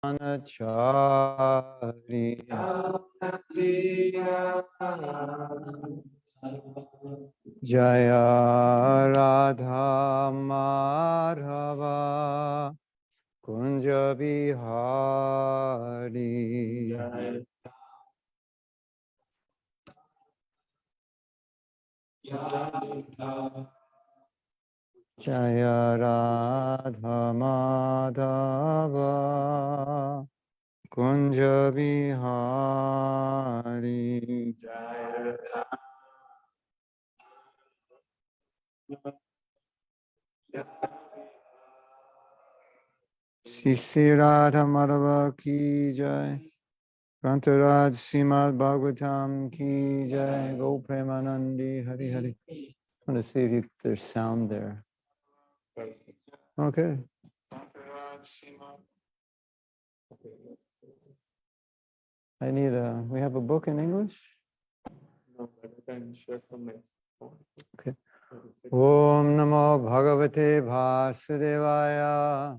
Anachari Jaya Radha Madhava Kunja Bihari Jaya Radha Madhava Kunja Bihari Sri Radha Madhava Ki Jai Kantaraj Srimad Bhagavatam Ki Jai Go Premanandi Hari Hari. I want to see if there's sound there. Okay. We have a book in English? No, but I can share from this. Okay. Om Namo Bhagavate Vasudevaya.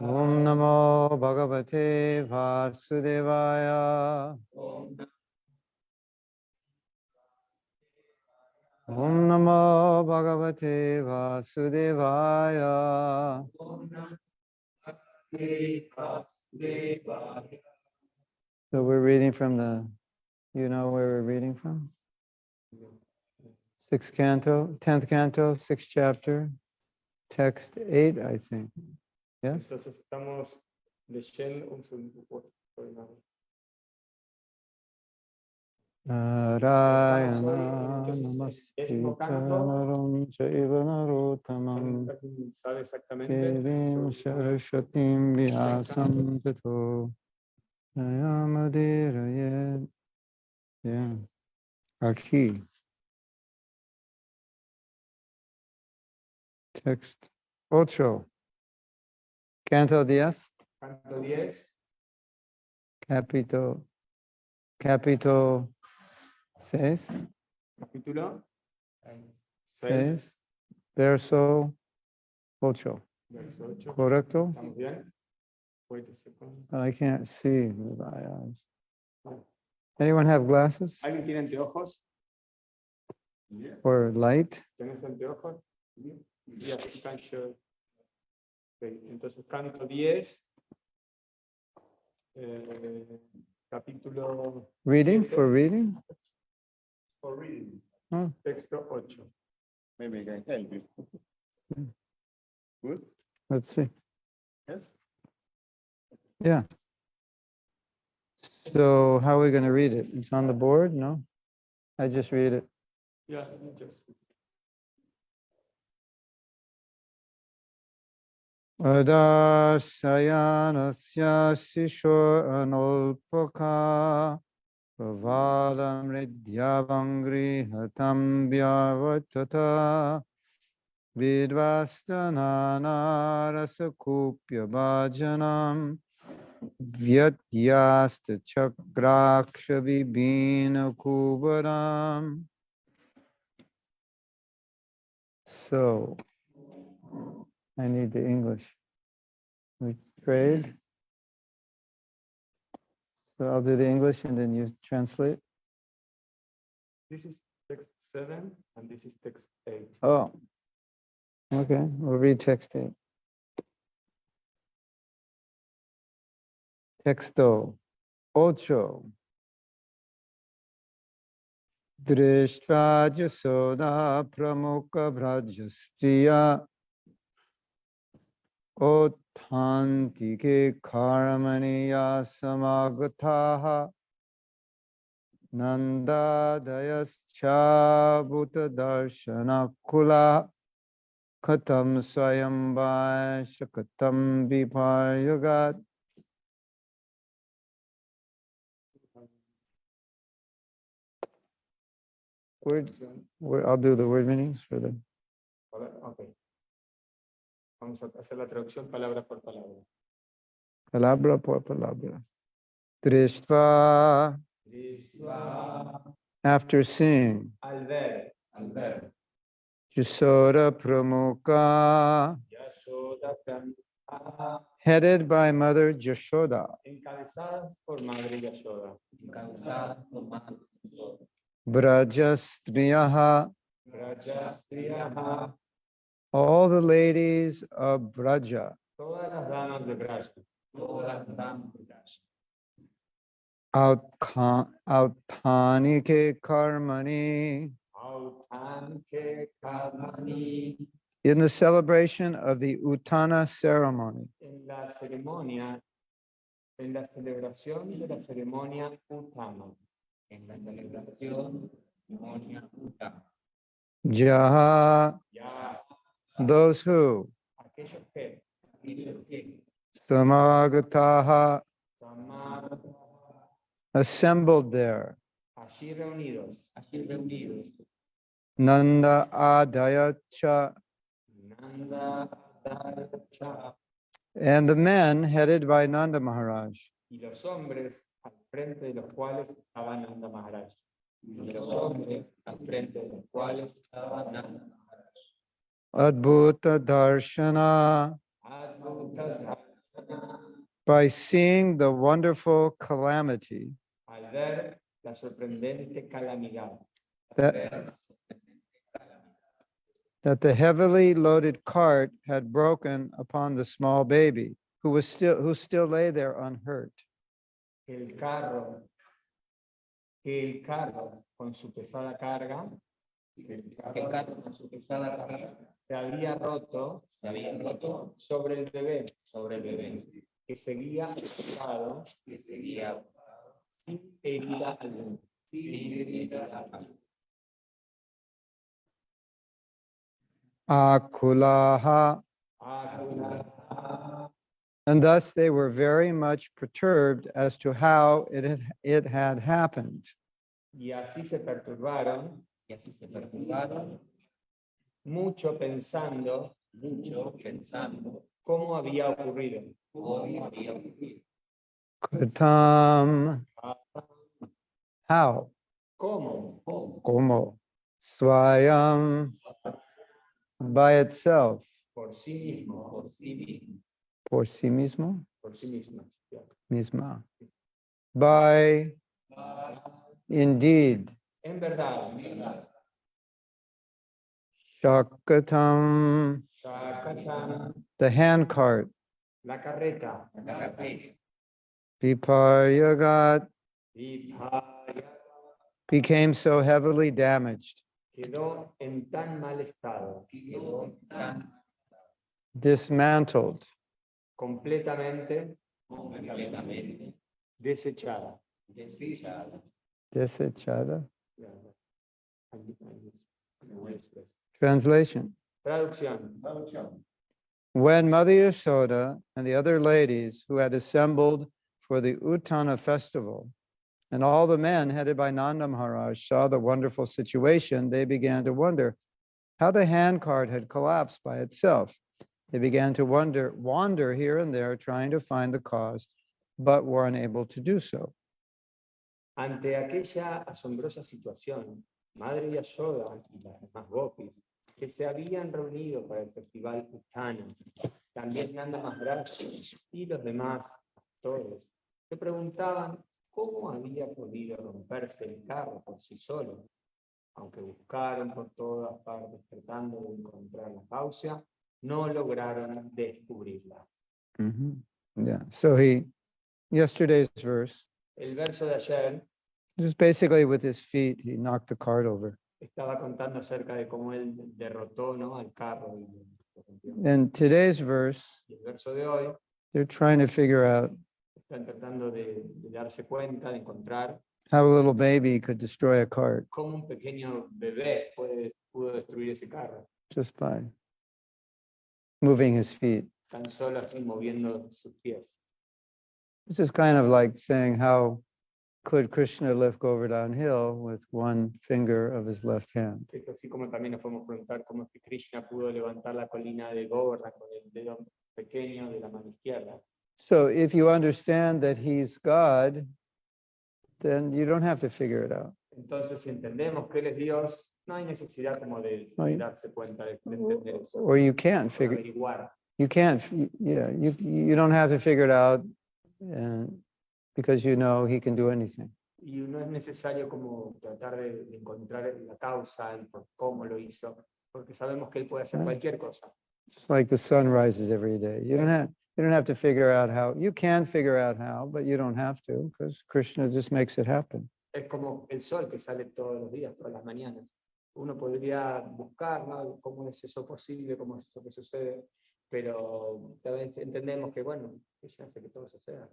Om Namo Bhagavate Vasudevaya. Om Namo Bhagavate Vasudevaya. So we're reading from you know where we're reading from? 6th canto, 10th canto, 6th chapter, text 8, I think. Yes? Entonces estamos leyendo un segundo. Narayana namaskritamaram chaiva narottamam devim saraswatim vyasam tato nayamadiraye. Yeah. Aquí. Text 8. Canto 10. Canto 10. Capítulo 6. Capítulo 6. Verso 8. Verso 8. Correcto? ¿Estamos bien? Wait a second. I can't see with my eyes. Anyone have glasses? ¿Alguien tiene anteojos? Or light? ¿Tienes anteojos? Yes, you can show. Okay. Entonces, canto 10. Capítulo. Reading? 7. For reading? For reading. Oh. Texto 8. Maybe I can help you. Good? Let's see. Yes? Yeah. So how are we going to read it? It's on the board? No? I just read it. Yeah, you just. Adasayanasya sisho anolpaka pravalam ridyavangri hatam vyavatata vidvastanana rasakupya bhajanam vyatyasta chakraksha vibhina kubaram. So, I need the English. We trade. So I'll do the English and then you translate. This is text 7 and this is text 8. Oh, okay. We'll read text 8. Texto 8. Drishva jasoda pramukha brajastriya Othantike karmaniya samagataha Nanda dayascha bhuta darshana kula Katam swayambha shakatam viparyagat. I'll do the word meanings for them. Okay. Vamos a hacer la traducción palabra por palabra. Palabra por palabra. Drishtva. After seeing. Al ver. Jasoda Pramukha. headed by Mother Yashoda. encabezadas por Madre Yashoda. Brajastriyaha, Brajastriyaha, all the ladies of Braja. todas las damas de Braja. Authanike karmani, Autanke Kamani, in the celebration of the Uttana ceremony. en la ceremonia, en la celebración de la ceremonia Uttana. Jaha, Ya, those who, aquellos que samagataha, Samar, assembled there. allí reunidos, Nanda Adayacha, Nanda, Darsha, and the men headed by Nanda Maharaj. y los hombres al frente de los cuales estaba Nanda Maharaj. Adbhuta Darshana, Adbhuta by seeing the wonderful calamity al ver la sorprendente calamidad that the heavily loaded cart had broken upon the small baby who still lay there unhurt. que el carro con su pesada carga se había roto sobre el bebé que seguía acostado sin herida alguna. Akulaha, Akula, and thus they were very much perturbed as to how it had happened. y así se perturbaron mucho pensando cómo había ocurrido. Kutam, how? ¿Cómo? Como? Swayam, by itself. Por sí mismo. Por sí mismo? Por sí mismo. Ya. Misma. By, indeed. En verdad, Shakatam, Shakatan, the handcart. la carreta, Viparyagat, Vipaya, became so heavily damaged, quedó en tan mal estado, dismantled, completamente desechada. desechada. Ya. Translation. Traducción. When Mother Yashoda and the other ladies who had assembled for the Uttana festival, and all the men headed by Nanda Maharaj saw the wonderful situation, they began to wonder how the handcart had collapsed by itself. They began to wander here and there, trying to find the cause, but were unable to do so. Ante aquella asombrosa situación, Madre Yashoda y las demás gopis que se habían reunido para el festival Uttana, también Nanda Maharaj y los demás actores, se preguntaban cómo había podido romperse el carro por sí solo. Aunque buscaron por todas partes tratando de encontrar la causa, no lograron descubrirla. Yeah. So yesterday's verse, El verso de ayer just basically with his feet, he knocked the cart over. estaba contando acerca de cómo él derrotó, ¿no?, al carro. And today's verse, Y el verso de hoy they're trying to figure out están tratando de darse cuenta, de encontrar how a little baby could destroy a cart cómo un pequeño bebé pudo destruir ese carro, just by moving his feet. tan solo así moviendo sus pies. This is kind of like saying, how could Krishna lift Govardhan Hill with one finger of his left hand? Es así como también nos podemos preguntar cómo es que Krishna pudo levantar la colina de Govardhan con el dedo pequeño de la mano izquierda. So if you understand that he's God, then you don't have to figure it out. Entonces, si entendemos que Él es Dios, no hay necesidad como de Right. darse cuenta de entender eso, Or you can't de figure, averiguar. You can't, yeah, you don't have to figure it out because you know he can do anything. Y no es necesario como tratar de encontrar la causa y por cómo lo hizo, porque sabemos que él puede hacer cualquier cosa. Just like the sun rises every day. You don't have to figure out how. You can figure out how, but you don't have to, because Krishna just makes it happen. Es como el sol que sale todos los días, todas las mañanas. Uno podría buscar, ¿no? ¿Cómo es eso posible? ¿Cómo es eso que sucede? Pero también entendemos que, bueno, Krishna hace que todo suceda.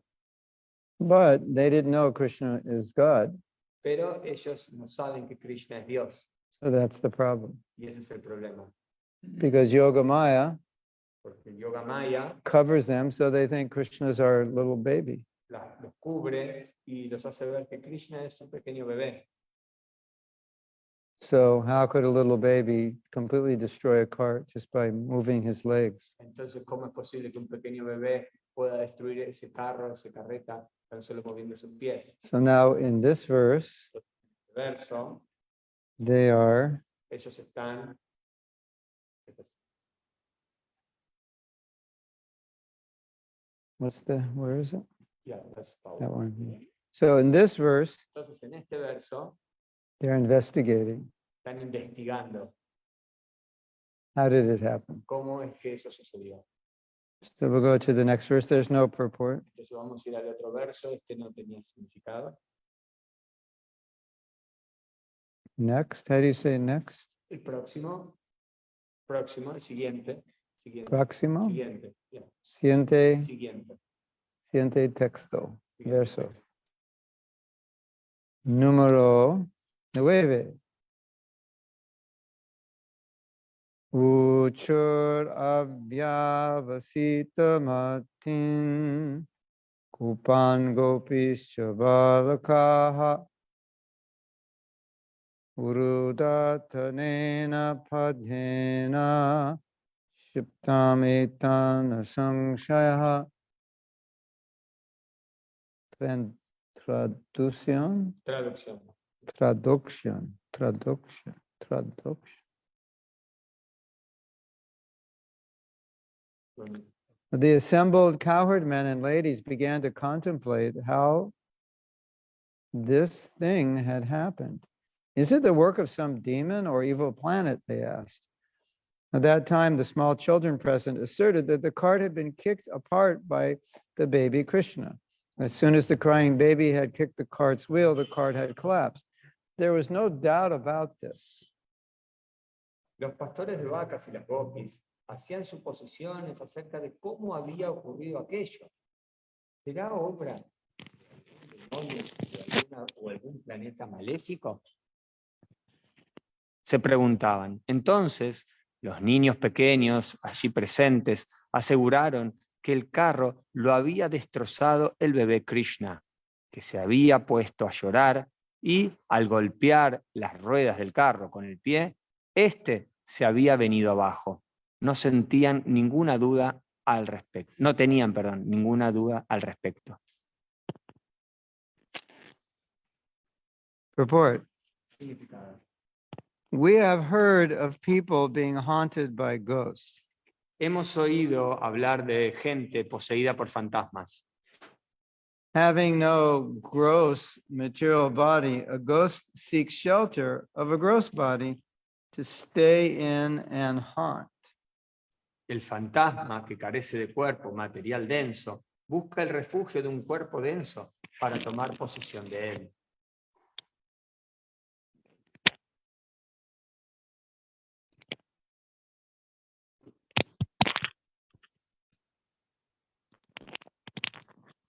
But they didn't know Krishna is God, Pero ellos no saben que Krishna es Dios. so that's the problem. Y ese es el problema. Because Yoga Maya Porque el Yoga Maya covers them, so they think Krishna is our little baby. los cubre y los hace ver que Krishna es un pequeño bebé. So how could a little baby completely destroy a cart just by moving his legs? Entonces, ¿cómo es posible que un pequeño bebé pueda destruir ese carro, esa carreta, tan solo moviendo sus pies? So now in this verse, Verso, they are ellos están... where is it? Yeah, that's power. That one. So in this verse, Entonces, en este verso, they're investigating. están investigando How did it happen? cómo es que eso sucedió. So we'll go to the next verse. There's no purport. Entonces, vamos a ir al otro verso. Este no tenía significado. Next. How do you say next? El próximo, el siguiente, Próximo. siguiente, yeah, Siguiente texto. siguiente Verso. texto. Número 9. Uchur avyavasita matin kupan gopischa balakaha urudatanena padhena shiptam etana sangshayaha. Traducción. The assembled cowherd men and ladies began to contemplate how this thing had happened. Is it the work of some demon or evil planet? They asked. At that time, the small children present asserted that the cart had been kicked apart by the baby Krishna. As soon as the crying baby had kicked the cart's wheel, the cart had collapsed. There was no doubt about this. Los pastores de vacas y las gopis hacían suposiciones acerca de cómo había ocurrido aquello. ¿Será obra de demonios o algún planeta maléfico? Se preguntaban. Entonces, los niños pequeños allí presentes aseguraron que el carro lo había destrozado el bebé Krishna, que se había puesto a llorar y al golpear las ruedas del carro con el pie, este se había venido abajo. No tenían ninguna duda al respecto. Report. We have heard of people being haunted by ghosts. Hemos oído hablar de gente poseída por fantasmas. Having no gross material body, a ghost seeks shelter of a gross body to stay in and haunt. El fantasma, que carece de cuerpo material denso, busca el refugio de un cuerpo denso para tomar posesión de él.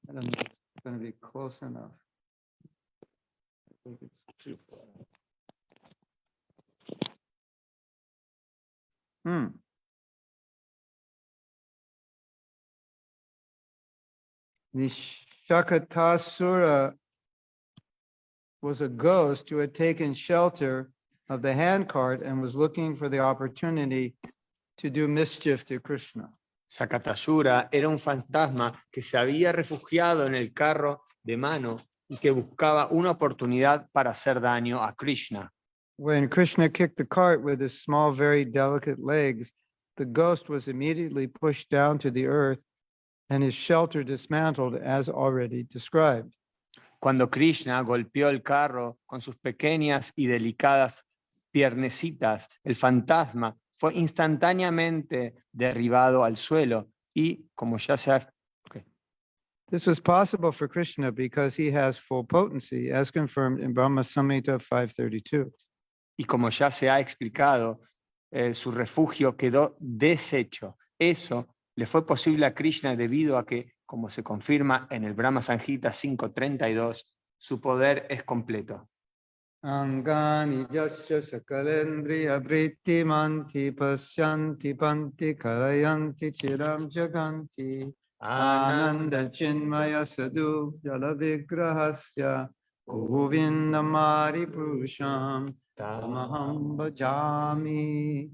I don't know if it's going to be close enough. I think it's too far. The Shakatasura was a ghost who had taken shelter of the handcart and was looking for the opportunity to do mischief to Krishna. Shakatasura era un fantasma que se había refugiado en el carro de mano y que buscaba una oportunidad para hacer daño a Krishna. When Krishna kicked the cart with his small, very delicate legs, the ghost was immediately pushed down to the earth and his shelter dismantled as already described. Cuando Krishna golpeó el carro con sus pequeñas y delicadas piernecitas, el fantasma fue instantáneamente derribado al suelo y, como ya se ha... This was possible for Krishna because he has full potency, as confirmed in Brahma Samhita 532. Y como ya se ha explicado, su refugio quedó deshecho. Eso le fue posible a Krishna debido a que, como se confirma en el Brahma Samhita 532, su poder es completo. Angani yasya sakalendriya vritti manti pasyanti panti kalayanti chiram jaganti ananda chinmaya sadhu jala vigrahasya govindamari purusham tamaham bhajami.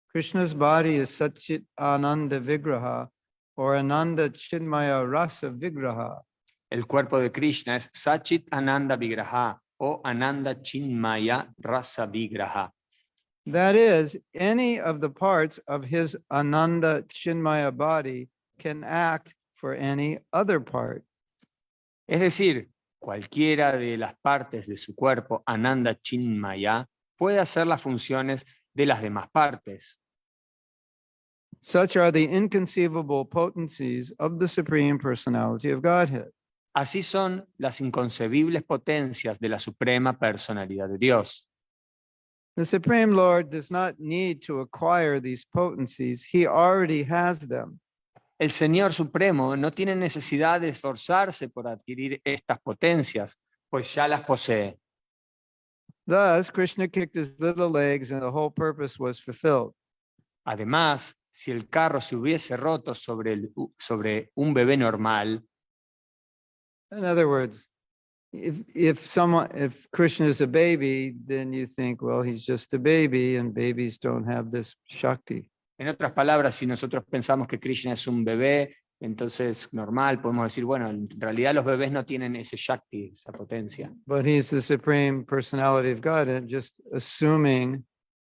Krishna's body is Satchit Ananda Vigraha or Ananda Chinmaya Rasa Vigraha. El cuerpo de Krishna es Sachit Ananda Vigraha o Ananda Chinmaya Rasa Vigraha. That is, any of the parts of his Ananda Chinmaya body can act for any other part. Es decir, cualquiera de las partes de su cuerpo, Ananda Chinmaya, puede hacer las funciones de las demás partes. Such are the inconceivable potencies of the Supreme Personality of Godhead. Así son las inconcebibles potencias de la Suprema Personalidad de Dios. The Supreme Lord does not need to acquire these potencies. He already has them. El Señor Supremo no tiene necesidad de esforzarse por adquirir estas potencias, pues ya las posee. Thus, Krishna kicked his little legs and the whole purpose was fulfilled. Además, si el carro se hubiese roto sobre un bebé normal, In other words, if Krishna is a baby, then you think, well, he's just a baby and babies don't have this Shakti. en otras palabras, si nosotros pensamos que Krishna es un bebé, entonces normal, podemos decir, bueno, en realidad los bebés no tienen ese Shakti, esa potencia. But he's the Supreme Personality of God, and just assuming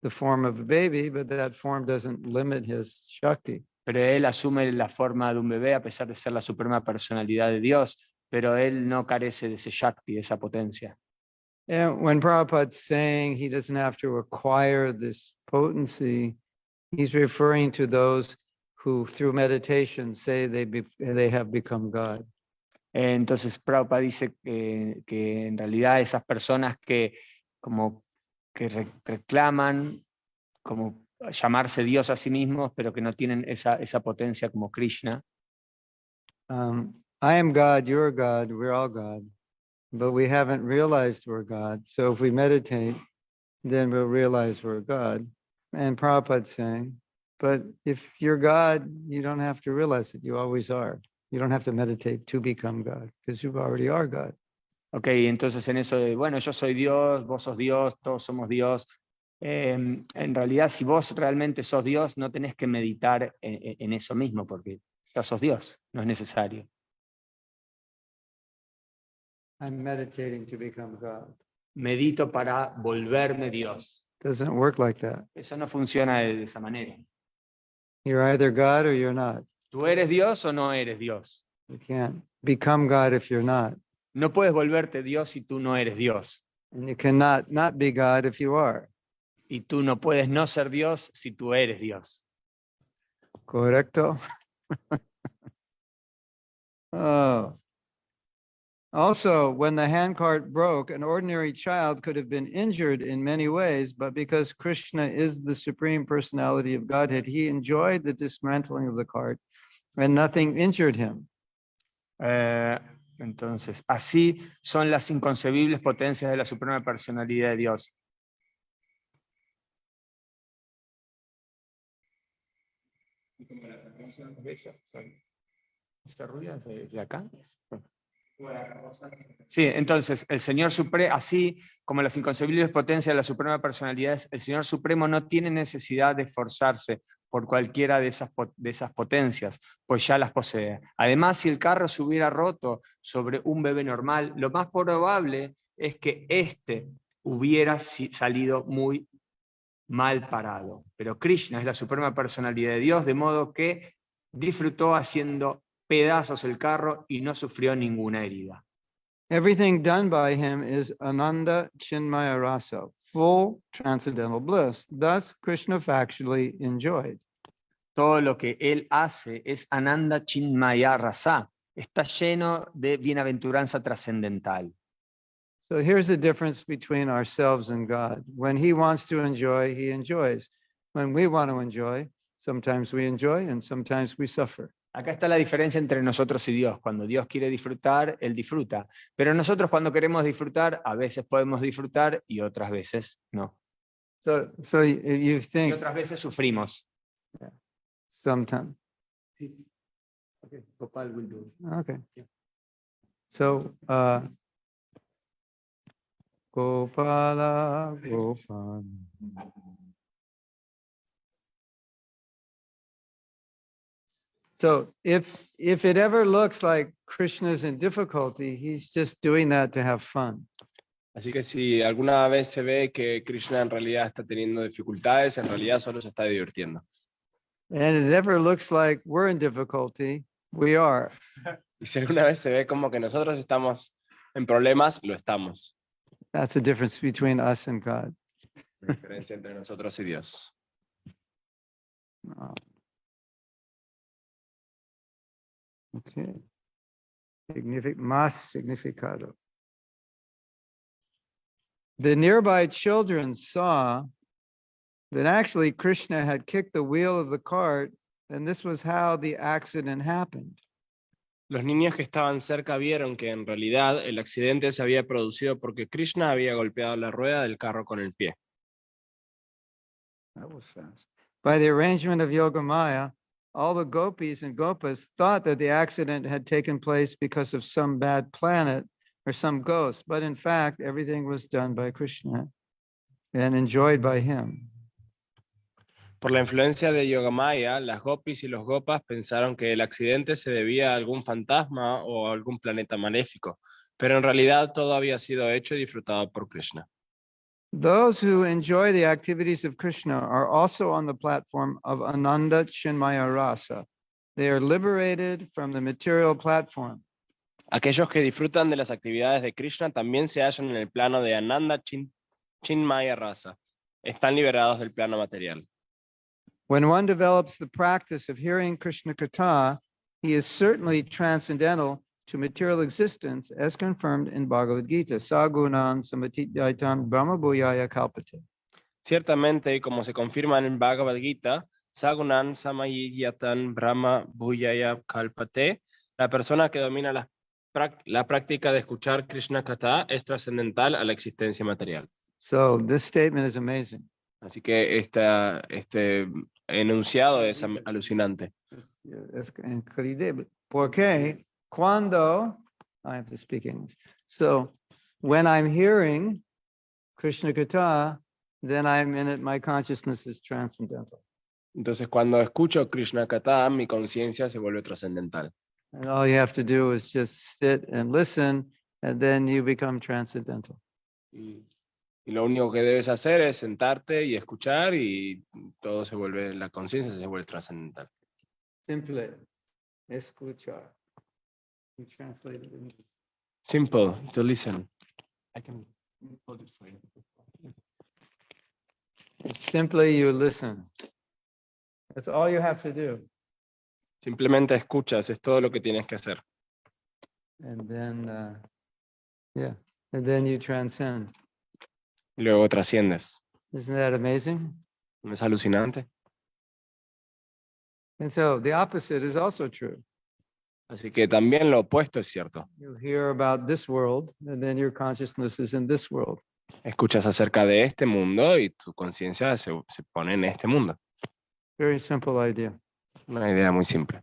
the form of a baby, but that form doesn't limit his Shakti. Pero él asume la forma de un bebé a pesar de ser la Suprema Personalidad de Dios, pero él no carece de ese Shakti, de esa potencia. And when Prabhupada's saying he doesn't have to acquire this potency, he's referring to those who through meditation say they have become God. Entonces Prabhupada dice que en realidad esas personas que como que reclaman como llamarse Dios a sí mismos, pero que no tienen esa potencia como Krishna. I am God, you're God, we're all God, but we haven't realized we're God. So if we meditate, then we'll realize we're God. And Prabhupada's saying, but if you're God, you don't have to realize it. You always are. You don't have to meditate to become God, because you already are God. Ok, entonces en eso de, bueno, yo soy Dios, vos sos Dios, todos somos Dios. En realidad, si vos realmente sos Dios, no tenés que meditar en eso mismo, porque ya sos Dios, no es necesario. I'm meditating to become God. Medito para volverme Dios. Doesn't work like that. Eso no funciona de esa manera. You're either God or you're not. ¿Tú eres Dios o no eres Dios? You can't become God if you're not. No puedes volverte Dios si tú no eres Dios. And you cannot not be God if you are. Y tú no puedes no ser Dios si tú eres Dios. Correcto? Oh. Also, when the handcart broke, an ordinary child could have been injured in many ways, but because Krishna is the Supreme Personality of Godhead, he enjoyed the dismantling of the cart and nothing injured him. Entonces, así son las inconcebibles potencias de la Suprema Personalidad de Dios. ¿Este ruido de acá? Sí, entonces, el Señor Supremo, así como las inconcebibles potencias de la Suprema Personalidad, el Señor Supremo no tiene necesidad de esforzarse por cualquiera de esas potencias, pues ya las posee. Además, si el carro se hubiera roto sobre un bebé normal, lo más probable es que éste hubiera salido muy mal parado. Pero Krishna es la suprema personalidad de Dios, de modo que disfrutó haciendo pedazos el carro y no sufrió ninguna herida. Everything done by him is Ananda Chinmaya Rasa, full transcendental bliss. Thus, Krishna factually enjoyed. Todo lo que él hace es Ananda Chinmaya Rasa. Está lleno de bienaventuranza trascendental. So here's the difference between ourselves and God. When he wants to enjoy, he enjoys. When we want to enjoy, sometimes we enjoy and sometimes we suffer. Acá está la diferencia entre nosotros y Dios. Cuando Dios quiere disfrutar, Él disfruta. Pero nosotros cuando queremos disfrutar, a veces podemos disfrutar y otras veces no. So you Y think otras veces sufrimos. sometimes. Okay, Gopal will do it. Okay. So Gopala, Gopala. So if it ever looks like Krishna's in difficulty, he's just doing that to have fun. Así que si alguna vez se ve que Krishna en realidad está teniendo dificultades, en realidad solo se está divirtiendo. And it ever looks like we're in difficulty, we are. Y si alguna vez se ve como que nosotros estamos en problemas, lo estamos. That's the difference between us and God. La diferencia entre nosotros y Dios. Okay. Más significado. The nearby children saw that actually Krishna had kicked the wheel of the cart, and this was how the accident happened. Los niños que estaban cerca vieron que en realidad el accidente se había producido porque Krishna había golpeado la rueda del carro con el pie. That was fast. By the arrangement of Yogamaya, all the gopis and gopas thought that the accident had taken place because of some bad planet or some ghost, but in fact, everything was done by Krishna and enjoyed by him. Por la influencia de Yogamaya, las gopis y los gopas pensaron que el accidente se debía a algún fantasma o a algún planeta maléfico, pero en realidad todo había sido hecho y disfrutado por Krishna. Those who enjoy the activities of Krishna are also on the platform of Ananda Chinmaya Rasa. They are liberated from the material platform. Aquellos que disfrutan de las actividades de Krishna también se hallan en el plano de Ananda Chinmaya Rasa. Están liberados del plano material. When one develops the practice of hearing Krishna Katha, he is certainly transcendental to material existence, as confirmed in Bhagavad Gita. Sagunam samatidaitam brahma bhuyaya kalpate. Ciertamente, y como se confirma en Bhagavad Gita, Sagunan samayiyatan brahma bhuyaya kalpate, la persona que domina la práctica de escuchar Krishna Katha es trascendental a la existencia material. So this statement is amazing. Así que este enunciado es alucinante. Es increíble. Porque cuando, I have to speak English. So when I'm hearing Krishna Katha, then I'm in it, my consciousness is transcendental. Entonces cuando escucho Krishna Katha, mi conciencia se vuelve trascendental. And all you have to do is just sit and listen, and then you become transcendental. Y lo único que debes hacer es sentarte y escuchar y todo se vuelve, la conciencia se vuelve trascendental. Simple. Escuchar. You translate it in Simple, to listen. I can hold it for you. Simply you listen. That's all you have to do. Simplemente escuchas, es todo lo que tienes que hacer. And then, and then you transcend. Y luego trasciendes. Isn't that amazing? ¿No es alucinante? And so the opposite is also true. Así que también lo opuesto es cierto. You hear about this world, and then your consciousness is in this world. Escuchas acerca de este mundo y tu conciencia se pone en este mundo. Very simple idea. Una idea muy simple.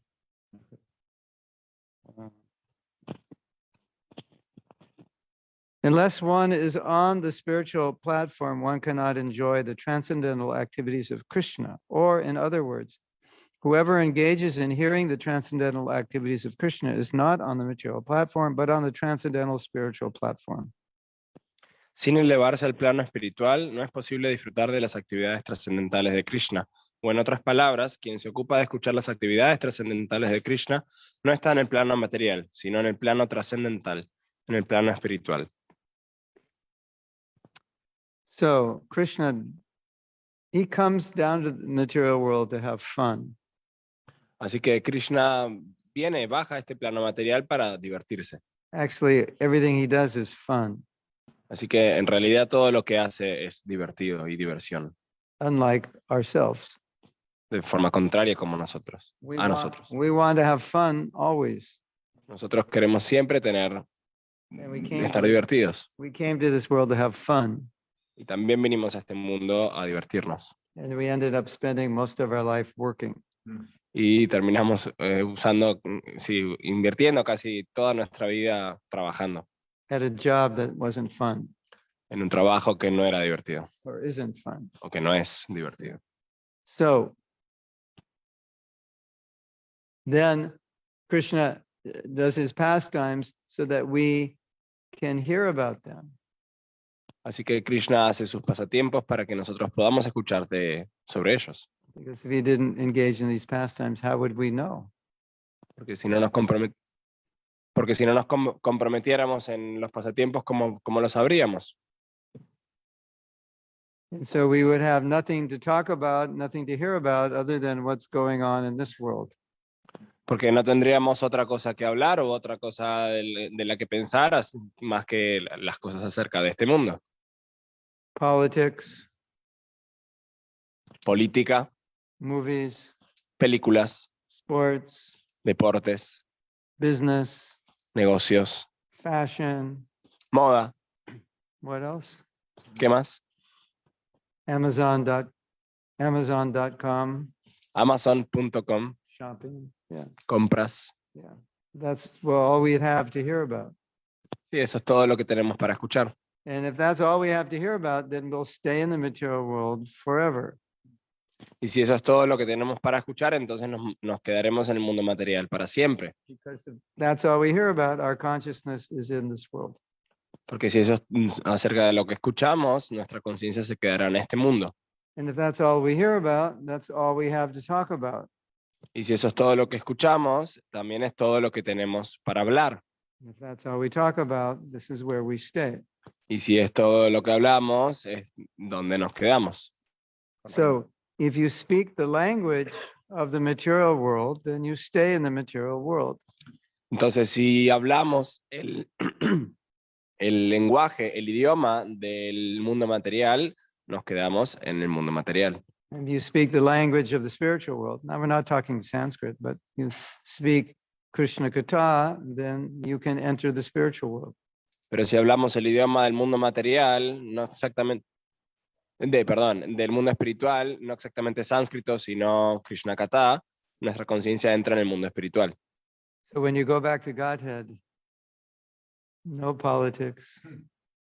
Unless one is on the spiritual platform, one cannot enjoy the transcendental activities of Krishna. Or, in other words, whoever engages in hearing the transcendental activities of Krishna is not on the material platform, but on the transcendental spiritual platform. Sin elevarse al plano espiritual, no es posible disfrutar de las actividades trascendentales de Krishna. O en otras palabras, quien se ocupa de escuchar las actividades trascendentales de Krishna no está en el plano material, sino en el plano trascendental, en el plano espiritual. So Krishna, he comes down to the material world to have fun. Así que Krishna baja a este plano material para divertirse. Actually, everything he does is fun, Así que en realidad todo lo que hace es divertido y diversión, unlike ourselves. de forma contraria como nosotros, a nosotros. We want to have fun always. Nosotros queremos siempre And estar divertidos. we came to this world to have fun. Y también vinimos a este mundo a divertirnos. And we ended up spending most of our life working. Y terminamos invirtiendo casi toda nuestra vida trabajando At a job that wasn't fun en un trabajo que no era divertido or isn't fun. o que no es divertido. So then Krishna does his pastimes so that we can hear about them. Así que Krishna hace sus pasatiempos para que nosotros podamos escuchar sobre ellos. Because if he didn't engage in these pastimes, how would we know? Porque si no nos comprometiéramos en los pasatiempos, ¿cómo lo sabríamos? And so we would have nothing to talk about, nothing to hear about other than what's going on in this world. Porque no tendríamos otra cosa que hablar o otra cosa de la que pensar más que las cosas acerca de este mundo. Politics, Política, movies, películas, sports, deportes, business, negocios, fashion. moda. What else? ¿Qué más? Amazon.com, Amazon.com, shopping. Yeah, compras. yeah. That's all we'd have to hear about. Sí, eso es todo lo que tenemos para escuchar. And if that's all we have to hear about, then we'll stay in the material world forever. Y si eso es todo lo que tenemos para escuchar, entonces nos quedaremos en el mundo material para siempre. Because if that's all we hear about, our consciousness is in this world. Porque si eso es acerca de lo que escuchamos, nuestra conciencia se quedará en este mundo. And if that's all we hear about, that's all we have to talk about. Y si eso es todo lo que escuchamos, también es todo lo que tenemos para hablar. If that's all we talk about, this is where we stay. Y si es todo lo que hablamos, es donde nos quedamos. So if you speak the language of the material world, then you stay in the material world. Entonces, si hablamos el lenguaje, el idioma del mundo material, nos quedamos en el mundo material. And you speak the language of the spiritual world. Now we're not talking Sanskrit, but you speak Krishna Katha, then you can enter the spiritual world. Pero si hablamos el idioma del mundo material, del mundo espiritual, no exactamente sánscrito, sino Krishna Katha, nuestra conciencia entra en el mundo espiritual. So when you go back to Godhead, no politics,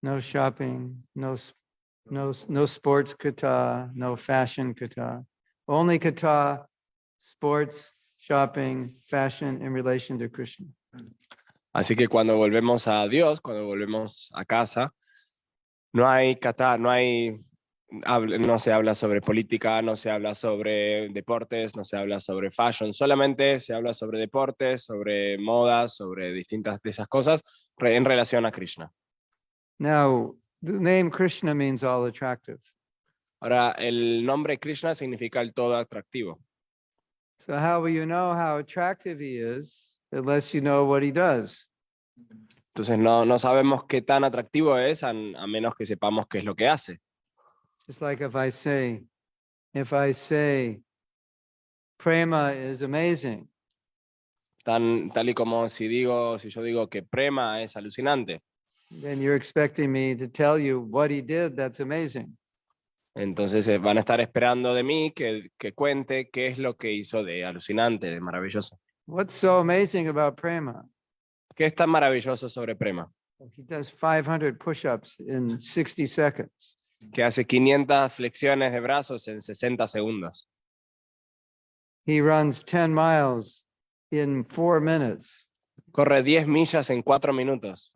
no shopping, no sports kata, no fashion kata, only kata, sports, shopping, fashion in relation to Krishna. Así que cuando volvemos a Dios, cuando volvemos a casa, no hay kata, no se habla sobre política, no se habla sobre deportes, no se habla sobre fashion, solamente se habla sobre deportes, sobre modas, sobre distintas de esas cosas en relación a Krishna. Now, the name Krishna means all attractive. Ahora, el nombre Krishna significa el todo atractivo. So how will you know how attractive he is unless you know what he does? Entonces no sabemos qué tan atractivo es a menos que sepamos qué es lo que hace. Just like if I say prema is amazing, Tal y como si yo digo que prema es alucinante, then you're expecting me to tell you what he did that's amazing. entonces van a estar esperando de mí que cuente qué es lo que hizo de alucinante, de maravilloso. What's so amazing about prema? ¿Qué es tan maravilloso sobre prema? He does 500 push-ups in 60 seconds. Que hace 500 flexiones de brazos en 60 segundos. He runs 10 miles in 4 minutes. Corre 10 millas en 4 minutos.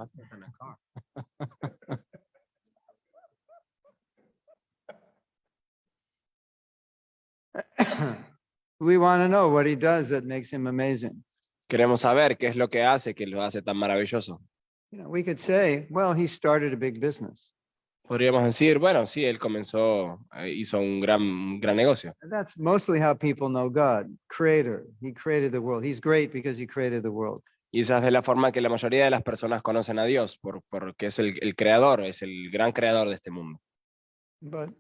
We want to know what he does that makes him amazing. Queremos saber qué es lo que hace lo hace tan maravilloso. We could say, well, he started a big business. Podríamos decir, bueno, sí, él comenzó, hizo un gran negocio. And that's mostly how people know God, creator. He created the world. He's great because he created the world. Y esa es de la forma que la mayoría de las personas conocen a Dios, porque es el creador, es el gran creador de este mundo. But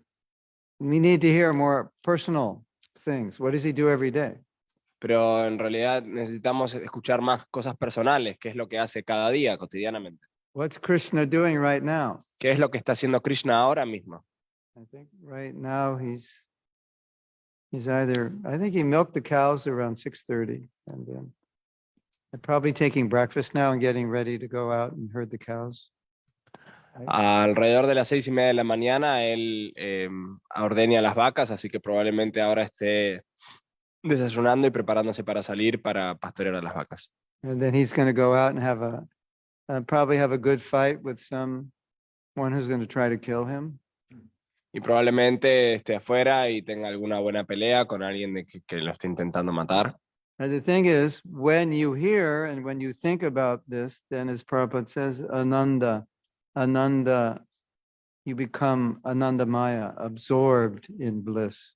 we need to hear more personal things. What does he do every day? Pero en realidad necesitamos escuchar más cosas personales, qué es lo que hace cada día, cotidianamente. What's Krishna doing right now? ¿Qué es lo que está haciendo Krishna ahora mismo? I think right now he's either, I think he milked the cows around 6:30, and then probably taking breakfast now and getting ready to go out and herd the cows. Alrededor de las 6:30 de la mañana él ordeña las vacas, así que probablemente ahora esté desayunando y preparándose para salir para pastorear a las vacas. And then he's going to go out and have probably have a good fight with someone who's going to try to kill him. Y probablemente esté afuera y tenga alguna buena pelea con alguien que lo esté intentando matar. And the thing is, when you hear and when you think about this, then as Prabhupada says, Ananda, you become Anandamaya, absorbed in bliss.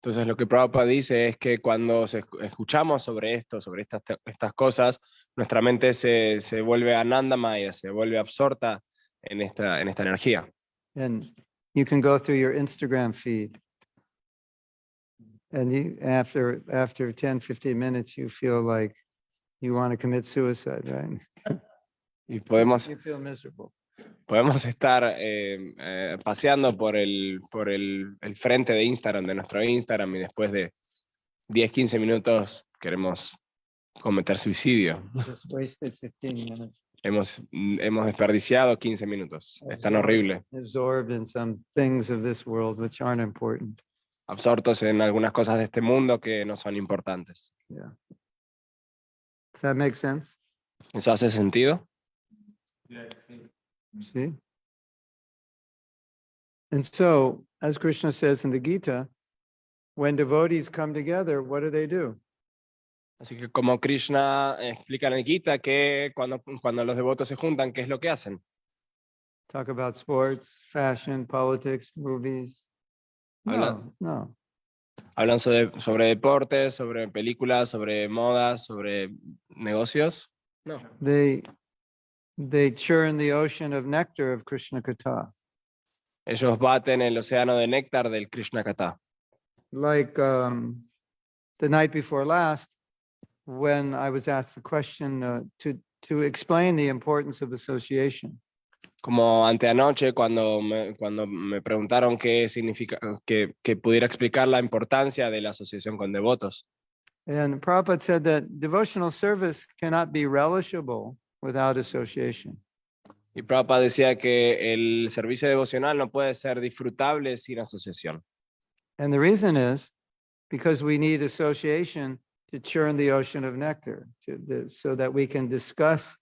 Entonces lo que Prabhupada dice es que cuando escuchamos sobre esto, sobre estas cosas, nuestra mente se vuelve anandamaya, se vuelve absorta en esta energía. And you can go through your Instagram feed. And you, after 10, 15 minutes, you feel like you want to commit suicide, right? Y podemos estar paseando por el frente de Instagram, de nuestro Instagram, y después de 10, 15 minutos queremos cometer suicidio. Just wasted 15 minutes. Hemos desperdiciado 15 minutos. Es tan horrible. Absorbed in some things of this world which aren't important. Absortos en algunas cosas de este mundo que no son importantes. Yeah. Does that make sense? ¿Eso hace sentido? See? And so, as Krishna says in the Gita, when devotees come together, what do? Así que como Krishna explica en el Gita que cuando los devotos se juntan, ¿qué es lo que hacen? Talk about sports, fashion, politics, movies. No. Hablan sobre deportes, sobre películas, sobre modas, sobre negocios. No. They churn the ocean of nectar of Krishna Katha. Ellos baten el océano de néctar del Krishna Katha. Like the night before last, when I was asked the question to explain the importance of association. Como anteanoche, cuando me preguntaron qué significa, que pudiera explicar la importancia de la asociación con devotos. And Prabhupada said that devotional service cannot be relishable without association. Y Prabhupada decía que el servicio devocional no puede ser disfrutable sin asociación. And the reason is because we need association to churn the ocean of nectar, so that we can discuss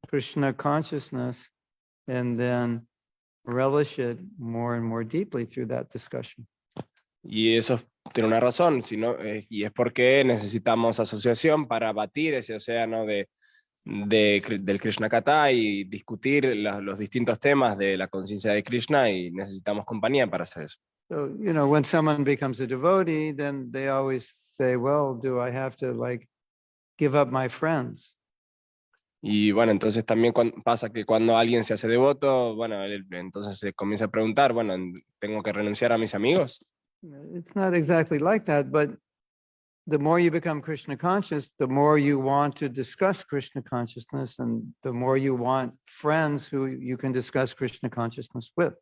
Krishna consciousness and then relish it more and more deeply through that discussion. Y eso tiene una razón, y es porque necesitamos asociación para batir ese océano del Krishna Katha y discutir los distintos temas de la conciencia de Krishna, y necesitamos compañía para hacer eso. So, when someone becomes a devotee, then they always say, well, do I have to give up my friends? Y bueno, entonces también pasa que cuando alguien se hace devoto, bueno, entonces se comienza a preguntar, bueno, ¿tengo que renunciar a mis amigos? It's not exactly like that, but the more you become Krishna conscious, the more you want to discuss Krishna consciousness, and the more you want friends who you can discuss Krishna consciousness with.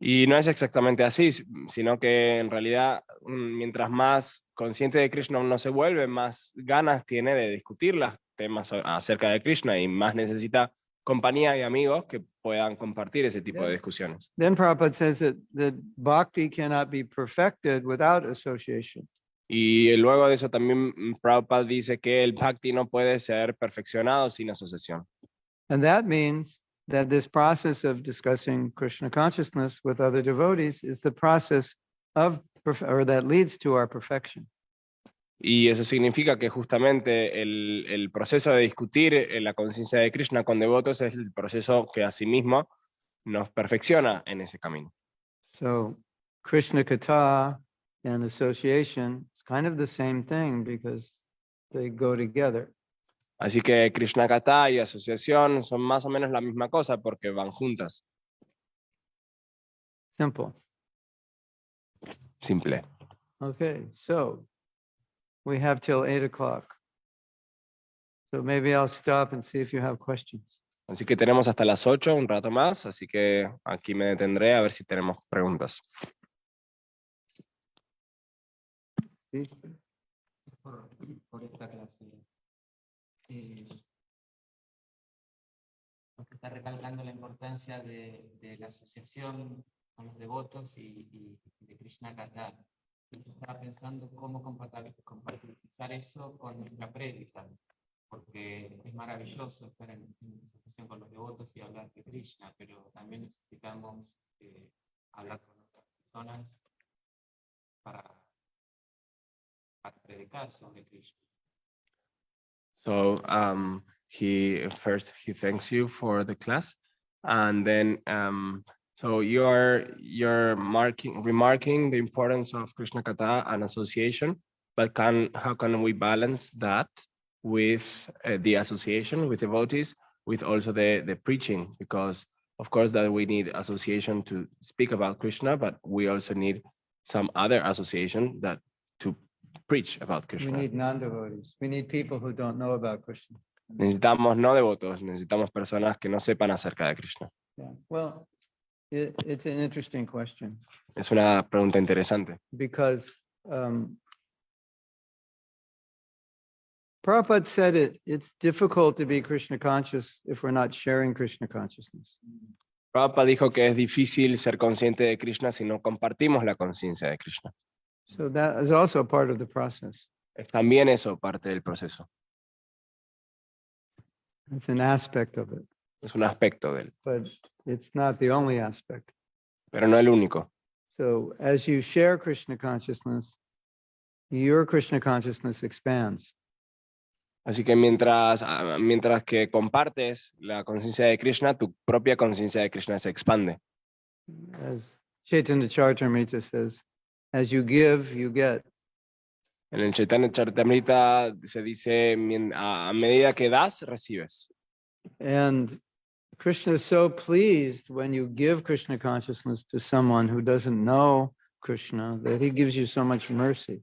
Y no es exactamente así, sino que en realidad, mientras más consciente de Krishna uno se vuelve, más ganas tiene de discutir los temas acerca de Krishna, y más necesita compañía y amigos que puedan compartir ese tipo de discusiones. Then Prabhupada says that bhakti cannot be perfected without association. Y luego de eso también Prabhupada dice que el bhakti no puede ser perfeccionado sin asociación. And that means that this process of discussing Krishna consciousness with other devotees is the process of or that leads to our perfection. Y eso significa que justamente el proceso de discutir la conciencia de Krishna con devotos es el proceso que asimismo nos perfecciona en ese camino. So Krishna Katha and association is kind of the same thing because they go together. Así que Krishna Katha y asociación son más o menos la misma cosa porque van juntas. Simple. Simple. Okay, so we have till 8 o'clock. So maybe I'll stop and see if you have questions. Así que tenemos hasta las 8, un rato más, así que aquí me detendré a ver si tenemos preguntas. ¿Sí? Por esta clase. Porque está recalcando la importancia de la asociación con los devotos y de Krishna Katha. Estaba pensando cómo compatibilizar eso con nuestra prédica, porque es maravilloso estar en asociación con los devotos y hablar de Krishna, pero también necesitamos hablar con otras personas para predicar sobre Krishna. So he thanks you for the class, and then so you're remarking the importance of Krishna Katha and association, but how can we balance that with the association with devotees, with also the preaching? Because of course that we need association to speak about Krishna, but we also need some other association that to preach about We Krishna. need non-devotees. We need people who don't know about Krishna. Necesitamos no devotos, necesitamos personas que no sepan acerca de Krishna. Yeah. Well, it's an interesting question Es una pregunta interesante, because Prabhupada said it's difficult to be Krishna conscious if we're not sharing Krishna consciousness. Prabhupada dijo que es difícil ser consciente de Krishna si no compartimos la conciencia de Krishna. So that is also part of the process. Es también eso parte del proceso, It's an aspect of it, es un aspecto de él, but it's not the only aspect. pero no el único. So as you share Krishna consciousness, your Krishna consciousness expands. Así que mientras que compartes la conciencia de Krishna, tu propia conciencia de Krishna se expande. As Chaitanya Charitamrita says, as you give, you get. En el Chaitanya Charitamrita se dice, a medida que das, recibes. And Krishna is so pleased when you give Krishna consciousness to someone who doesn't know Krishna that he gives you so much mercy.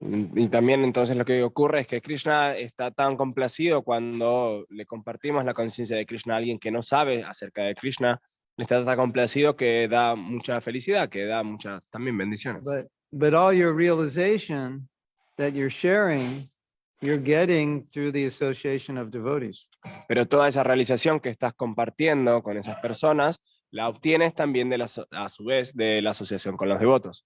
Y también entonces lo que ocurre es que Krishna está tan complacido cuando le compartimos la conciencia de Krishna a alguien que no sabe acerca de Krishna, le está tan complacido que da mucha felicidad, que da muchas también bendiciones. But all your realization that you're sharing, you're getting through the association of devotees. Pero toda esa realización que estás compartiendo con esas personas, la obtienes también a su vez de la asociación con los devotos.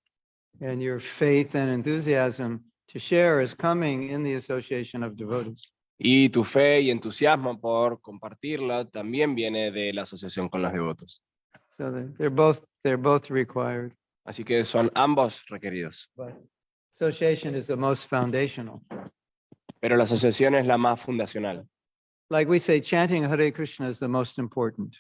And your faith and enthusiasm to share is coming in the association of devotees. Y tu fe y entusiasmo por compartirla también viene de la asociación con los devotos. So they're both required. Así que son ambos requeridos. But association is the most foundational. Pero la asociación es la más fundacional. Like we say, chanting Hare Krishna is the most important.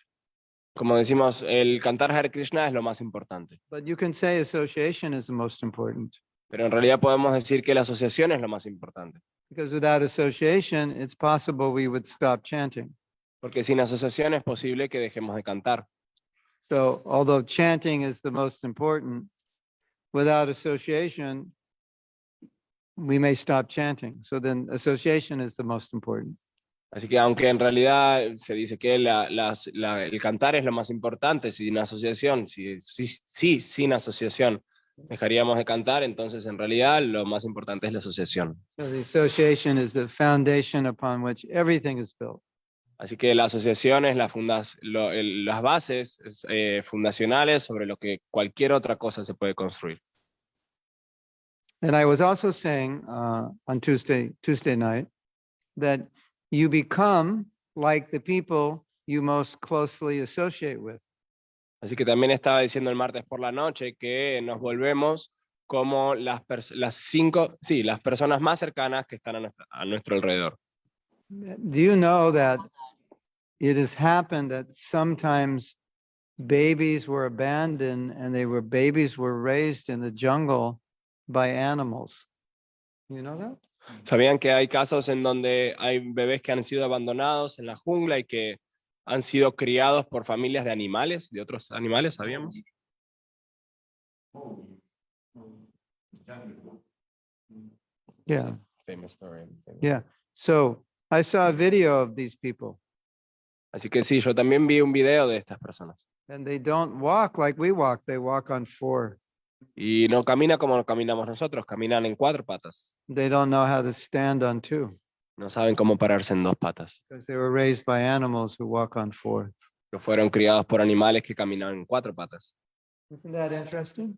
Como decimos, el cantar Hare Krishna es lo más importante. But you can say association is the most important. Pero en realidad podemos decir que la asociación es lo más importante. Because without association, it's possible we would stop chanting. Porque sin asociación es posible que dejemos de cantar. So although chanting is the most important, without association, we may stop chanting. So then association is the most important. Así que aunque en realidad se dice que el cantar es lo más importante, sin asociación, sin asociación dejaríamos de cantar, entonces en realidad lo más importante es la asociación. So the association is the foundation upon which everything is built. Así que la asociación es las bases fundacionales sobre lo que cualquier otra cosa se puede construir. And I was also saying on Tuesday night that you become like the people you most closely associate with. Así que también estaba diciendo el martes por la noche que nos volvemos como las personas más cercanas que están a nuestro alrededor. Do you know that it has happened that sometimes babies were abandoned and babies were raised in the jungle by animals? You know that? ¿Sabían que hay casos en donde hay bebés que han sido abandonados en la jungla y que han sido criados por familias de animales, de otros animales, sabíamos? Yeah. Famous story. Yeah. So I saw a video of these people, Así que sí, yo también vi un video de estas personas. and they don't walk like we walk. They walk on 4. Y no camina como caminamos nosotros, caminan en 4 patas. They don't know how to stand on 2 No saben cómo pararse en 2 patas. because they were raised by animals who walk on 4. Que fueron criados por animales que caminan en 4 patas. Isn't that interesting?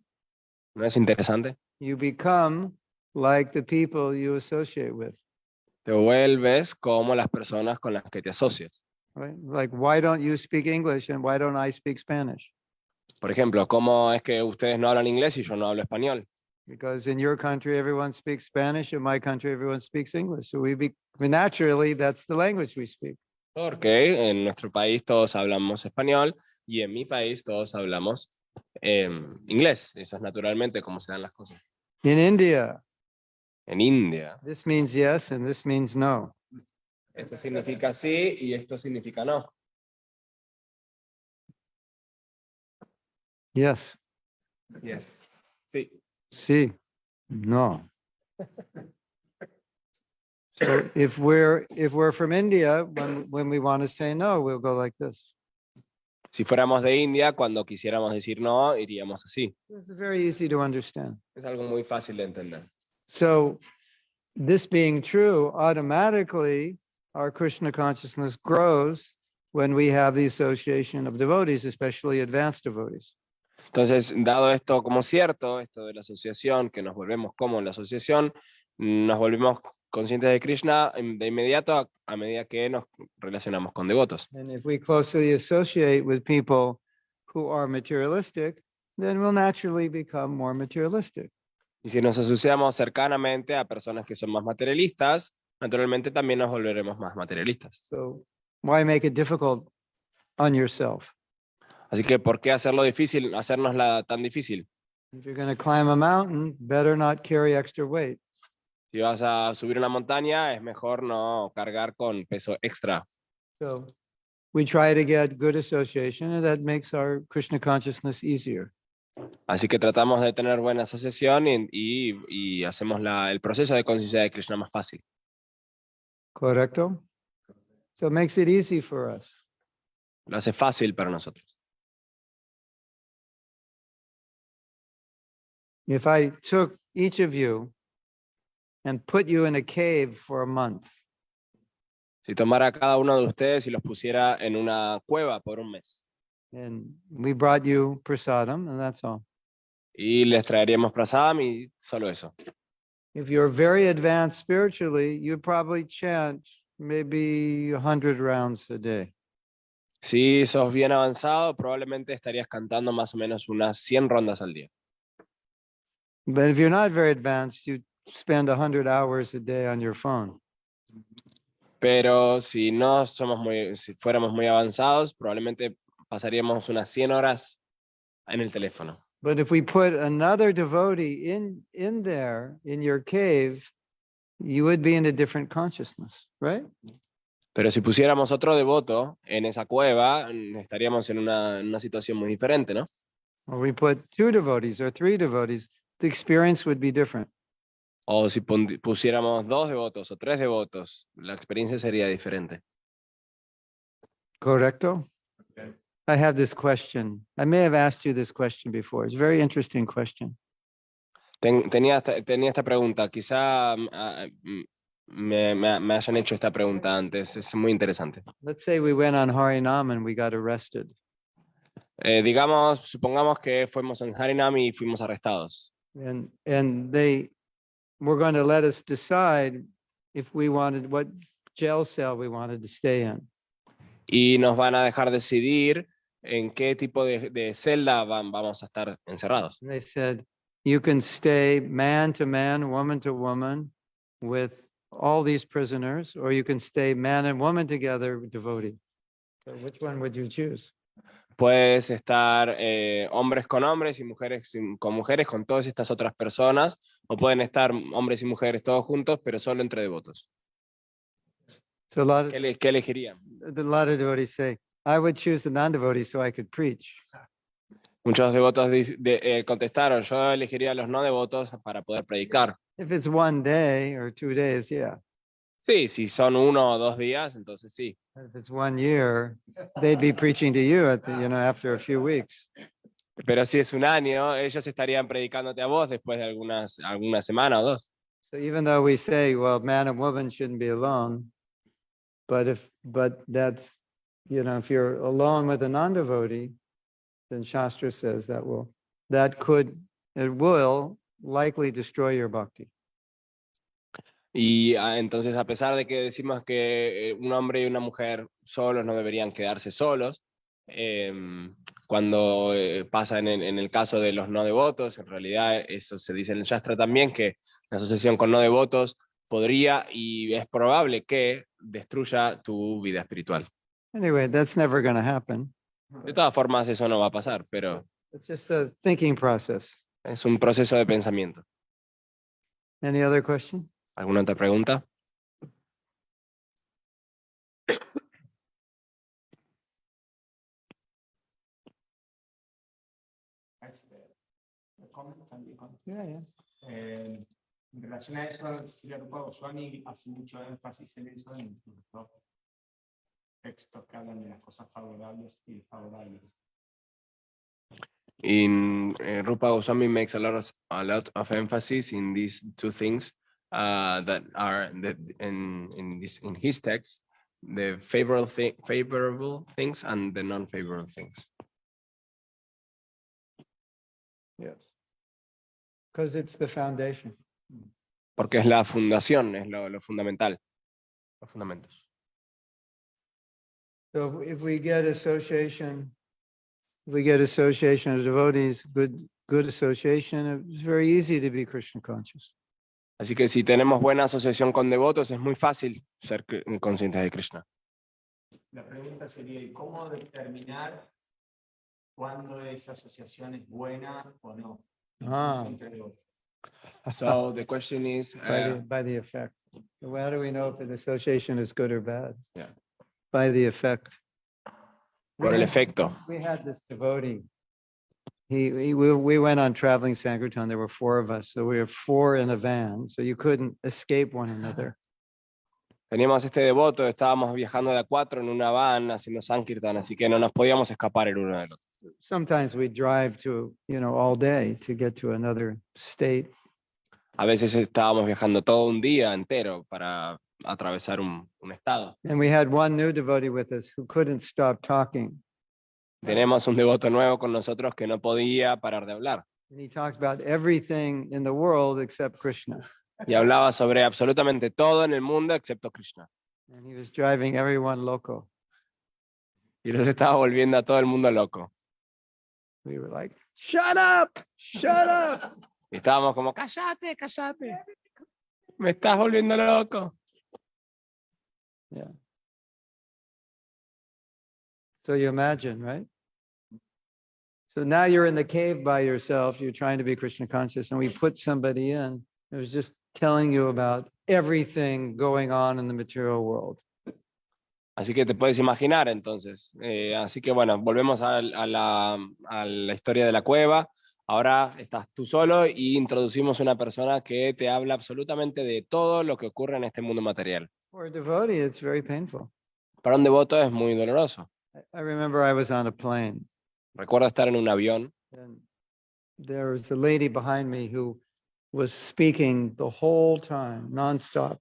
¿No es interesante? You become like the people you associate with, Te vuelves como las personas con las que te asocias. right? Like, why don't you speak English and why don't I speak Spanish? Por ejemplo, ¿cómo es que ustedes no hablan inglés y yo no hablo español? Because in your country, everyone speaks Spanish. In my country, everyone speaks English. So naturally, that's the language we speak. Porque en nuestro país todos hablamos español y en mi país todos hablamos inglés. Eso es naturalmente como se dan las cosas. In India, En India, this means yes and this means no. esto significa sí y esto significa no. Yes. Yes. Sí. Sí. No. So if we're from India, when we want to say no, we'll go like this. Si fuéramos de India, cuando quisiéramos decir no, iríamos así. It's very easy to understand. Es algo muy fácil de entender. So this being true, automatically our Krishna consciousness grows when we have the association of devotees, especially advanced devotees. Entonces, dado esto como cierto, esto de la asociación, que nos volvemos como la asociación, nos volvemos conscientes de Krishna de inmediato a medida que nos relacionamos con devotos. And if we closely associate with people who are materialistic, then we'll naturally become more materialistic. Y si nos asociamos cercanamente a personas que son más materialistas, naturalmente también nos volveremos más materialistas. So why make it difficult on yourself? Así que, ¿por qué hacerlo difícil, hacernosla tan difícil? If you're going to climb a mountain, better not carry extra weight. Si vas a subir una montaña, es mejor no cargar con peso extra. So we try to get good association, and that makes our Krishna consciousness easier. Así que tratamos de tener buena asociación y hacemos el proceso de conciencia de Krishna más fácil. Correcto? So it makes it easy for us. Lo hace fácil para nosotros. If I took each of you and put you in a cave for a month, Si tomara a cada uno de ustedes y los pusiera en una cueva por un mes, and we brought you prasadam, and that's all. y les traeríamos prasadam y solo eso. If you're very advanced spiritually, you'd probably chant maybe 100 rounds a day. Si sos bien avanzado, probablemente estarías cantando más o menos unas 100 rondas al día. But if you're not very advanced, you spend 100 hours a day on your phone. Pero si fuéramos muy avanzados, probablemente pasaríamos unas 100 horas en el teléfono. But if we put another devotee in there, in your cave, you would be in a different consciousness, right? Pero si pusiéramos otro devoto en esa cueva, estaríamos en una situación muy diferente, ¿no? Or we put 2 devotees or 3 devotees, the experience would be different. O si pusiéramos 2 devotos o 3 devotos, la experiencia sería diferente. Correcto? Okay. I have this question. I may have asked you this question before. It's a very interesting question. Tenía esta pregunta, quizá me hayan hecho esta pregunta antes, es muy interesante. Let's say we went on Harinam and we got arrested. Supongamos que fuimos en Harinam y fuimos arrestados. And they were going to let us decide if we wanted, what jail cell we wanted to stay in. Y nos van a dejar decidir en qué tipo de celda vamos a estar encerrados. And they said, you can stay man to man, woman to woman with all these prisoners, or you can stay man and woman together, devotee. So which one would you choose? Puedes estar hombres con hombres y mujeres con mujeres, con todas estas otras personas, o pueden estar hombres y mujeres todos juntos, pero solo entre devotos. So a lot of, ¿Qué elegirían? a lot of devotees say, I would choose the non-devotee so I could preach. Muchos devotos contestaron, yo elegiría a los no devotos para poder predicar. If it's 1 day or 2 days, yeah. Sí, si son 1 o 2 días, entonces sí. If it's 1 year, they'd be preaching to you at the, after a few weeks. Pero si es 1 año, ellos estarían predicándote a vos después de alguna semana o 2. So even though we say, well, man and woman shouldn't be alone, but that's, if you're alone with a non-devotee, then Shastra says it will likely destroy your bhakti. Y entonces, a pesar de que decimos que un hombre y una mujer solos no deberían quedarse solos, cuando pasa en el caso de los no devotos, en realidad eso se dice en el Shastra también, que la asociación con no devotos podría y es probable que destruya tu vida espiritual. Anyway, that's never going to happen. De todas formas, eso no va a pasar, pero It's just a thinking process. es un proceso de pensamiento. Any other question? ¿Alguna otra pregunta? En relación a eso, Srila Prabhupada Goswami hace mucho énfasis en eso en los textos que hablan de las cosas favorables y desfavorables. Rupa Goswami makes a lot of emphasis in these two things that are in his text, the favorable things and the non-favorable things. Yes. Because it's the foundation. Porque es la fundación, es lo fundamental, los fundamentos. So if we get association of devotees, good association, it's very easy to be Krishna conscious. Así que si tenemos buena asociación con devotos, es muy fácil ser conscientes de Krishna. La pregunta sería, ¿y cómo determinar cuándo esa asociación es buena o no? Incluso entre devotos. So the question is, By the effect. So how do we know if an association is good or bad? Yeah. By the effect. por el efecto. We had this devotee. We went on traveling Sankirtan. There were 4 of us, so we were 4 in a van, so you couldn't escape one another. Teníamos este devoto, estábamos viajando de a 4 en una van haciendo Sankirtan, así que no nos podíamos escapar el uno del otro. Sometimes we drive to, all day to get to another state. A veces estábamos viajando todo un día entero para atravesar un estado. And we had one new devotee with us who couldn't stop talking. Tenemos un devoto nuevo con nosotros que no podía parar de hablar. And he talked about everything in the world except Krishna. Y hablaba sobre absolutamente todo en el mundo excepto Krishna. And he was driving everyone loco. Y los estaba volviendo a todo el mundo loco. We were like, shut up, shut up. Y estábamos como, cállate, cállate. Me estás volviendo loco. Yeah. So you imagine, right? So now you're in the cave by yourself. You're trying to be Krishna conscious, and we put somebody in. It was just telling you about everything going on in the material world. Así que te puedes imaginar entonces. Así que bueno, volvemos a la historia de la cueva. Ahora estás tú solo y introducimos una persona que te habla absolutamente de todo lo que ocurre en este mundo material. For a devotee, it's very painful. Para un devoto es muy doloroso. I remember I was on a plane, Recuerdo estar en un avión and there was a lady behind me who was speaking the whole time, nonstop.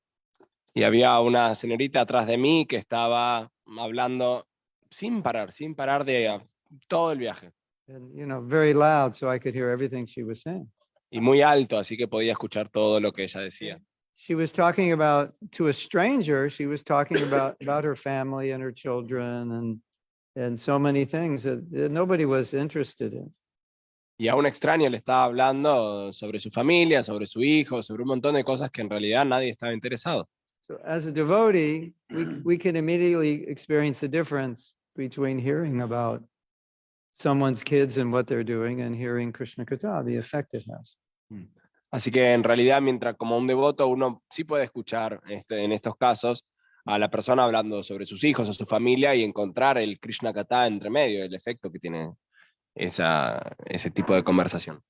y había una señorita atrás de mí que estaba hablando sin parar de todo el viaje. And, very loud, so I could hear everything she was saying. Y muy alto, así que podía escuchar todo lo que ella decía. She was talking about, to a stranger, she was talking about her family and her children and so many things that nobody was interested in. Y a un extraño le estaba hablando sobre su familia, sobre su hijo, sobre un montón de cosas que en realidad nadie estaba interesado. So as a devotee, we can immediately experience the difference between hearing about someone's kids and what they're doing and hearing Krishna Katha, the effect it has. Así que en realidad, mientras como un devoto, uno sí puede escuchar en estos casos a la persona hablando sobre sus hijos o su familia y encontrar el Krishna Katha entre medio, el efecto que tiene ese tipo de conversación.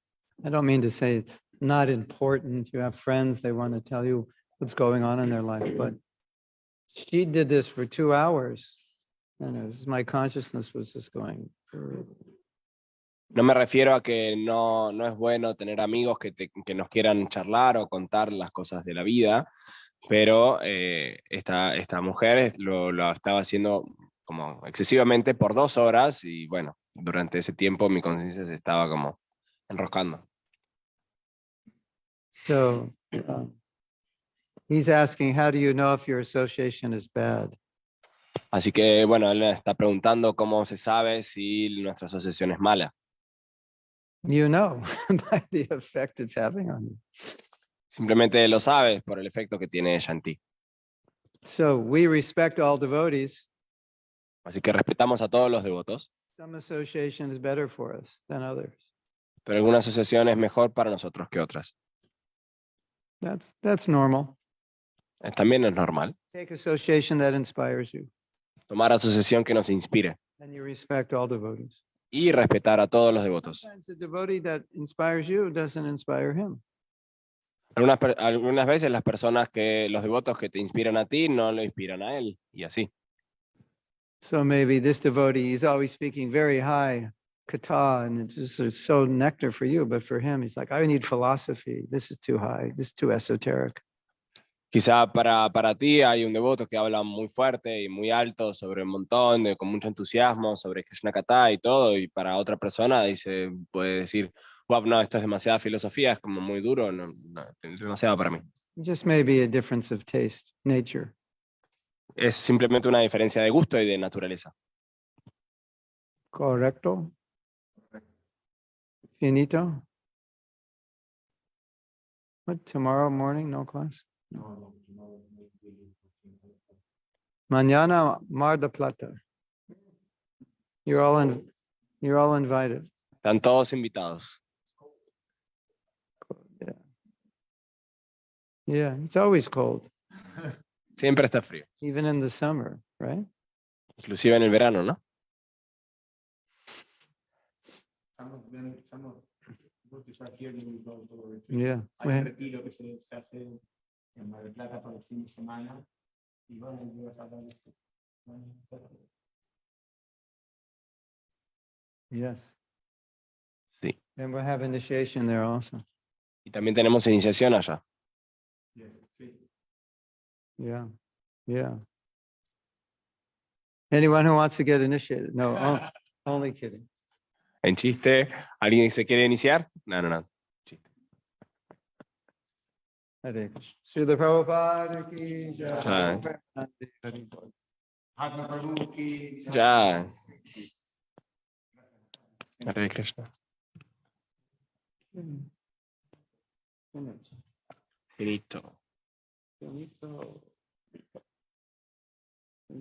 I don't mean to say it's not important. You have friends, they want to tell you what's going on in their life, but she did this for 2 hours, and my consciousness was just going. No me refiero a que no es bueno tener amigos que nos quieran charlar o contar las cosas de la vida, pero esta mujer lo estaba haciendo como excesivamente por 2 horas y bueno, durante ese tiempo mi conciencia se estaba como enroscando. So he's asking, how do you know if your association is bad? Así que bueno, él está preguntando cómo se sabe si nuestra asociación es mala. You know, by the effect it's having on you. Simplemente lo sabes por el efecto que tiene ella en ti. So we respect all devotees. Así que respetamos a todos los devotos, Some association is better for us than others. pero alguna asociación es mejor para nosotros que otras. That's normal. También es normal. Take association that inspires you, Tomar asociación que nos inspire and you respect all devotees. y respetar a todos los devotos. Sometimes the devotee that inspires you doesn't inspire him. Algunas veces los devotos que te inspiran a ti no lo inspiran a él, y así. So maybe this devotee is always speaking very high kata, and it's so nectar for you, but for him, he's like, I need philosophy. This is too high. This is too esoteric. Quizá para ti hay un devoto que habla muy fuerte y muy alto sobre un montón, con mucho entusiasmo, sobre Krishna Katha y todo, y para otra persona puede decir, wow, no, esto es demasiada filosofía, es como muy duro, no, es demasiado para mí. Just maybe a difference of taste, nature. Es simplemente una diferencia de gusto y de naturaleza. Correcto. Finito. What, tomorrow morning, no class? Mañana, Mar del Plata. You're all invited. Están todos invitados. Yeah, it's always cold, Siempre está frío, even in the summer, right? inclusive en el verano, ¿no? Yeah. Hay un retiro que se hace en Mar del Plata por el fin de semana. Y bueno, yo voy a hablar de esto. Yes. Sí. And we'll have initiation there also. Y también tenemos iniciación allá. Yeah. Yeah. Anyone who wants to get initiated? No, only kidding. En chiste, ¿alguien se quiere iniciar? No. Chiste. Hare Krishna. Srila Prabhupada ki jai. Jai. Mahatma Prabhu ki Ya. Hare Krishna. Finito. Finito.